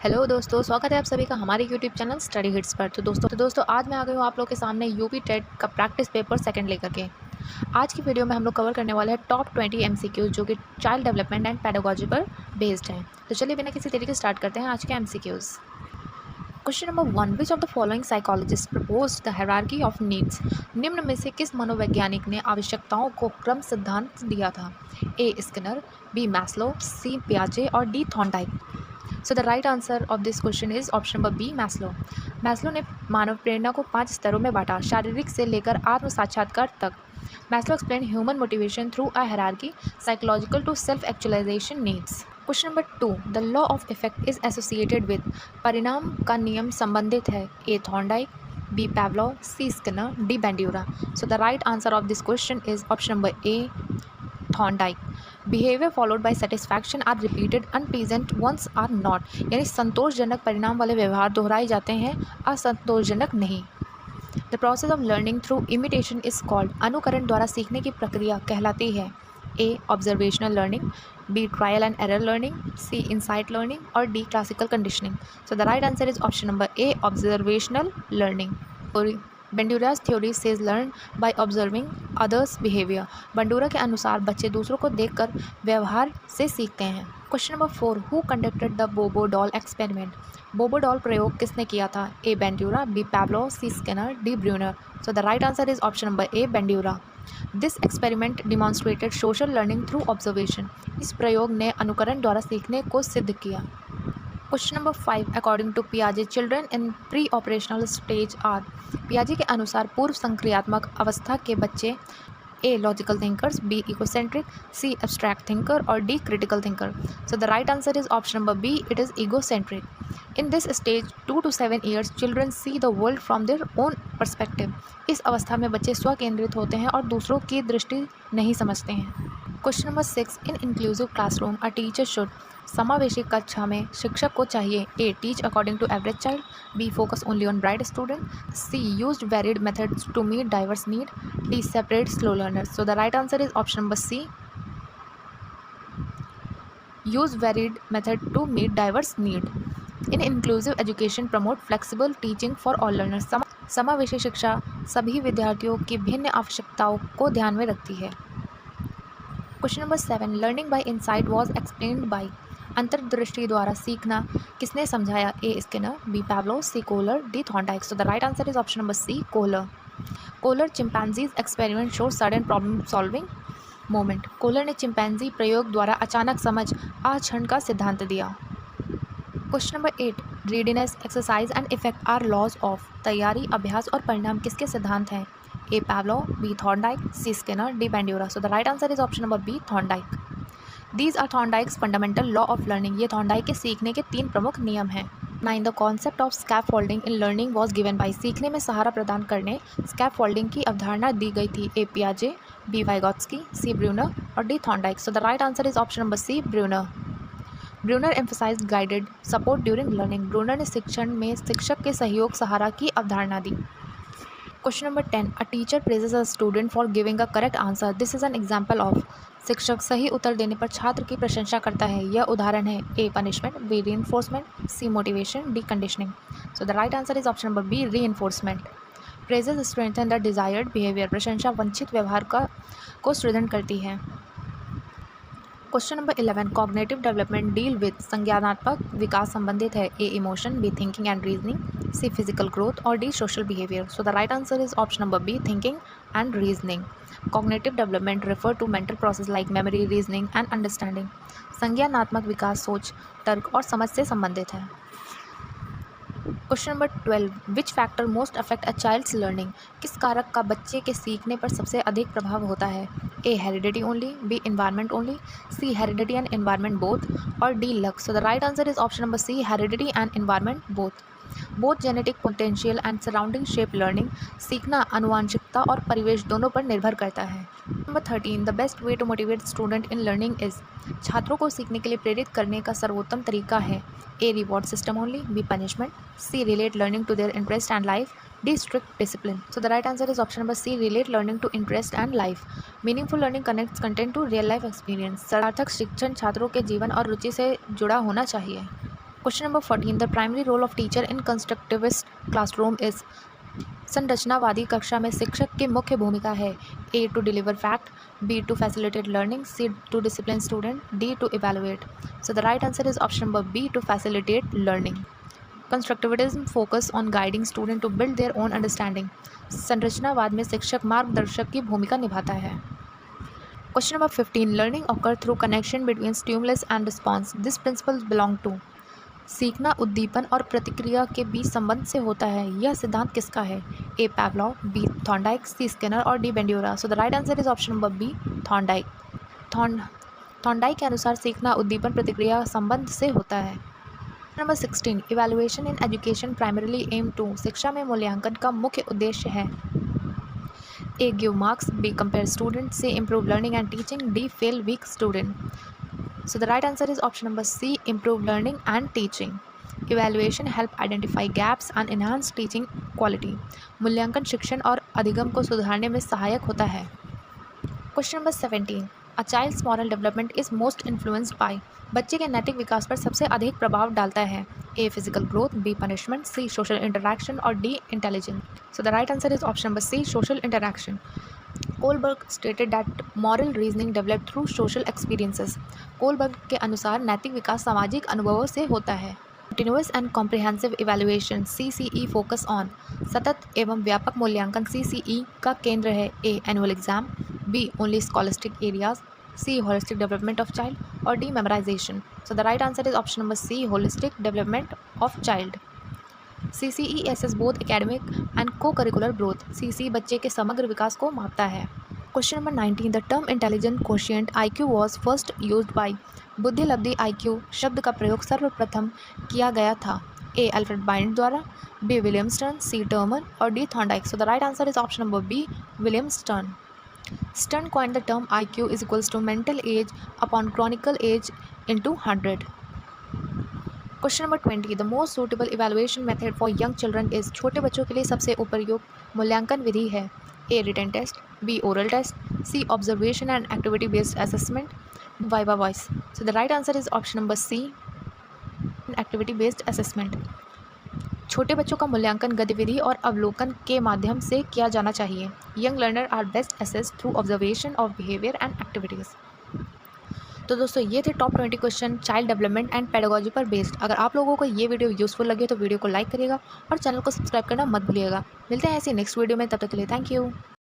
Hello दोस्तों, स्वागत है आप सभी का हमारे यूट्यूब चैनल स्टडी हिट्स पर। तो दोस्तों आज मैं आ गई हूँ आप लोग के सामने यूपी टेट का प्रैक्टिस पेपर सेकंड लेकर के। आज की वीडियो में हम लोग कवर करने वाले हैं टॉप 20 एमसीक्यूज जो कि चाइल्ड डेवलपमेंट एंड पेडागोजी पर बेस्ड हैं। तो चलिए बिना किसी तरीके स्टार्ट करते हैं आज के MCQs. Question number 1, which of the following psychologist propose the hierarchy of needs. निम्न में से किस मनोवैज्ञानिक ने आवश्यकताओं को क्रम सिद्धांत दिया था? A Skinner, B Maslow, C पियाजे और D Thorndike. So the right answer of this question is option number B, Maslow. Maslow ने मानव प्रेरणा को 5 स्तरों में बांटा, शारीरिक से लेकर आत्म साक्षात्कार तक। Maslow explain human motivation through a hierarchy, psychological to self actualisation needs. Question number 2, the law of effect is associated with. परिणाम का नियम संबंधित है, A Thorndike, B Pavlov, C Skinner, D Bandura. So the right answer of this question is option number A, Thorndike. Behaviour followed by satisfaction are repeated, unpleasant ones are not. यानी संतोषजनक परिणाम वाले व्यवहार दोहराए जाते हैं, असंतोषजनक नहीं। The process of learning through imitation is called. अनुकरण द्वारा सीखने की प्रक्रिया कहलाती है, A observational learning, B trial and error learning, C insight learning और D classical conditioning. So the right answer is option number A, observational learning. Bandura's theory says learn by observing others' behavior। Bandura के अनुसार बच्चे दूसरों को देखकर व्यवहार से सीखते हैं। Question number 4, who conducted the Bobo doll experiment. Bobo doll प्रयोग किसने किया था? A Bandura, B Pavlov, C Skinner, D Bruner. So the right answer is option number A, Bandura. This experiment demonstrated social learning through observation. इस प्रयोग ने अनुकरण द्वारा सीखने को सिद्ध किया। क्वेश्चन नंबर 5, अकॉर्डिंग टू पियाजे children in pre operational stage are. पियाजे के अनुसार पूर्व संक्रियात्मक अवस्था के बच्चे A logical thinkers, B egocentric, C abstract thinker और D critical thinker. So the right answer is option number B, it is egocentric. In this stage 2 to 7 years children see the world from their own perspective. इस अवस्था में बच्चे स्वकेंद्रित होते हैं और दूसरों की दृष्टि नहीं समझते हैं। Question number 6, in inclusive classroom a teacher should. समावेशी कक्षा में शिक्षक को चाहिए, A teach according to average child, B focus only on bright student, C use varied methods to meet diverse need, D separate slow learners. So the right answer is option number C, use varied method to meet diverse need. In inclusive education promote flexible teaching for all learners. समावेशी शिक्षा सभी विद्यार्थियों की भिन्न आवश्यकताओं को ध्यान में रखती है। Question number 7, learning by insight was explained by. अंतर्दृष्टि द्वारा सीखना किसने समझाया? A Skinner, B Pavlov, C Kohler, D Thorndike. So the right answer is option number C, Kohler. Kohler chimpanzees experiment show sudden problem solving moment. Kohler ने chimpanzee प्रयोग द्वारा अचानक समझ आचरण का सिद्धांत दिया। Question number 8, readiness, exercise and effect are laws of. तैयारी, अभ्यास और परिणाम किसके सिद्धांत हैं? A Pavlov, B Thorndike, C Skinner, D Bandura. So the right answer is option number B, Thorndike. These are Thorndike's fundamental law of learning. ये Thorndike के सीखने के 3 प्रमुख नियम हैं। 9, the concept of scaffolding in learning was given by. सीखने में सहारा प्रदान करने स्कैफोल्डिंग की अवधारणा दी गई थी, ए पियाजे, बी वाइगोत्स्की, सी ब्रूनर और D Thorndike. So the right answer is option number C, Bruner. Bruner emphasized guided support during learning. Bruner ने शिक्षण में शिक्षक के सहयोग सहारा की अवधारणा दी। Question number 10, a teacher praises a student for giving a correct answer. This is an example of. शिक्षक सही उत्तर देने पर छात्र की प्रशंसा करता है, यह उदाहरण है, A punishment, B reinforcement, C motivation, D conditioning. So the right answer is option number B, reinforcement. Praises strengthen the desired behaviour. प्रशंसा वांछित व्यवहार को सुदृढ़ करती है। Question number 11, cognitive development deal with. संज्ञानात्मक विकास संबंधित है, A emotion, B thinking and reasoning, C physical growth और D social behaviour. So the right answer is option number B, thinking and reasoning. Cognitive development refer to mental process like memory, reasoning and understanding. संज्ञानात्मक विकास सोच, तर्क और समझ से संबंधित है। Question number 12, which factor most affect a child's learning. किस कारक का बच्चे के सीखने पर सबसे अधिक प्रभाव होता है? A heredity only, B environment only, C heredity and environment both और D luck. So the right answer is option number C, heredity and environment both. Both genetic potential and surrounding shape learning. सीखना आनुवांशिकता और परिवेश दोनों पर निर्भर करता है। Number 13, the best way to motivate student in learning is. छात्रों को सीखने के लिए प्रेरित करने का सर्वोत्तम तरीका है, A reward system only, B punishment, C relate learning to their interest and life, D strict discipline. So the right answer is option number C, relate learning to interest and life. Meaningful learning connects content to real life experience. सार्थक शिक्षण छात्रों के जीवन और रुचि से जुड़ा होना चाहिए। Question number 14, the primary role of teacher in constructivist classroom is. संरचनावादी कक्षा में शिक्षक की मुख्य भूमिका है। A to deliver fact, B to facilitate learning, C to discipline student, D to evaluate. So the right answer is option number B, to facilitate learning. Constructivism focus on guiding student to build their own understanding. संरचनावाद में शिक्षक मार्गदर्शक की भूमिका निभाता है। Question number 15, learning occur through connection between stimulus and response, this principle belong to. सीखना उद्दीपन और प्रतिक्रिया के बीच संबंध से होता है, यह सिद्धांत किसका है? A Pavlov, B Thorndike, C Skinner और D Bandura. So the right answer is option number B, Thorndike. Thorndike के अनुसार सीखना उद्दीपन प्रतिक्रिया संबंध से होता है। Number 16, evaluation in education primarily aim to, शिक्षा में मूल्यांकन का मुख्य उद्देश्य है। A give marks, B compare student, C improve learning and teaching, D fail weak student. So the right answer is option number C, improve learning and teaching. Evaluation help identify gaps and enhance teaching quality. मूल्यांकन शिक्षण और अधिगम को सुधारने में सहायक होता है। Question number 17, A child's moral development is most influenced by। बच्चे के नैतिक विकास पर सबसे अधिक प्रभाव डालता है। A physical growth, B punishment, C social interaction और D intelligence. So the right answer is option number C, social interaction. Kohlberg stated that moral reasoning developed through social experiences. Kohlberg के अनुसार नैतिक विकास सामाजिक अनुभवों से होता है। Continuous and comprehensive evaluation CCE focus on. सतत एवं व्यापक मूल्यांकन CCE का केंद्र है। A annual exam, B only scholastic areas, C holistic development of child और D memorization. So the right answer is option number C, holistic development of child. CCE assess both academic and co-curricular growth. CCE बच्चे के समग्र विकास को मापता है। Question number 19, the term intelligent quotient IQ was first used by. बुद्धि लब्धि IQ शब्द का प्रयोग सर्वप्रथम किया गया था। ए अल्फ्रेड बाइंड द्वारा, B William Stern, C Terman और D Thorndike. So the right answer is option number B, William Stern. Stern coined the term IQ is equals to mental age upon chronicle age into 100. Question number 20, the most suitable evaluation method for young children is. छोटे बच्चों के लिए सबसे उपयुक्त मूल्यांकन विधि है। A written test, B oral test, C observation and activity based assessment, viva voice. So the right answer is option number C, activity based assessment. छोटे बच्चों का मूल्यांकन गतिविधि और अवलोकन के माध्यम से किया जाना चाहिए। Young learner are best assessed through observation of behaviour and activities. तो दोस्तों ये थे top 20 question child development and pedagogy पर बेस्ड। अगर आप लोगों को ये वीडियो यूज़फुल लगे तो वीडियो को लाइक करिएगा और चैनल को सब्सक्राइब करना मत भूलिएगा। मिलते हैं ऐसी नेक्स्ट वीडियो में, तब तक के लिए थैंक यू।